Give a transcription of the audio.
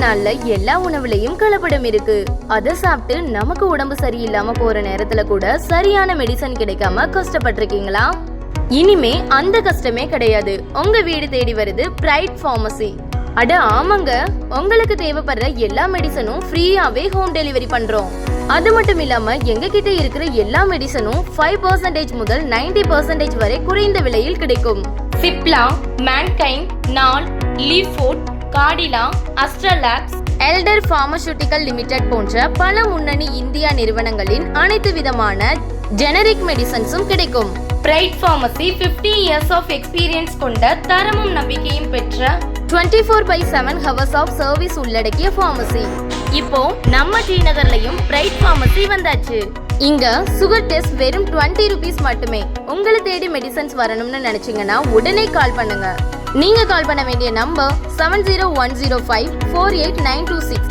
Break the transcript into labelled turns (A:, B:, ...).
A: நாள்ல எல்லா உணவுலயும் கலப்படம் இருக்கு. அதை சாப்பிட்டு நமக்கு உடம்பு சரியில்லாம போற நேரத்துல கூட சரியான மெடிசன் கிடைக்காம கஷ்டப்பட்டிருக்கீங்களா? இனிமே அந்த கஷ்டமே கிடையாது. உங்க வீடு தேடி வருது பிரைட் பார்மசி. அட ஆமாங்க, உங்களுக்கு தேவைப்படுற எல்லா மெடிசனும் ஃப்ரீயாவே ஹோம் டெலிவரி பண்றோம். அது மட்டும் இல்லாம எங்க கிட்ட இருக்கிற எல்லா மெடிசனும் 5% முதல் 90% வரை குறைந்த விலையில் கிடைக்கும். சிப்லா, மேன்கைண்ட், நாள், லீஃபோர்ட், காடிலா, அஸ்ட்ரலாப்ஸ், எல்டர் பார்மசூட்டிக்கல் லிமிடெட் போன்ற பல முன்னணி இந்தியா நிறுவனங்களின் அனைத்து விதமான ஜெனரிக் மெடிசன்ஸும் கிடைக்கும். Bright Pharmacy 50 years of experience கொண்ட தரமும் நம்பிக்கையும் பெற்ற 24/7 hours of service உள்ளடக்கிய பார்மசி. இப்போ நம்ம டி நகர்லயும் பிரைட் பார்மசி வந்தாச்சு. இங்க சுகர் டெஸ்ட் வெறும் 20 rupees மட்டுமே. உங்களை தேடி மெடிசன்ஸ் வரணும்னு நினைச்சீங்கன்னா உடனே கால் பண்ணுங்க. நீங்க கால் பண்ண வேண்டிய நம்பர் 7010548926.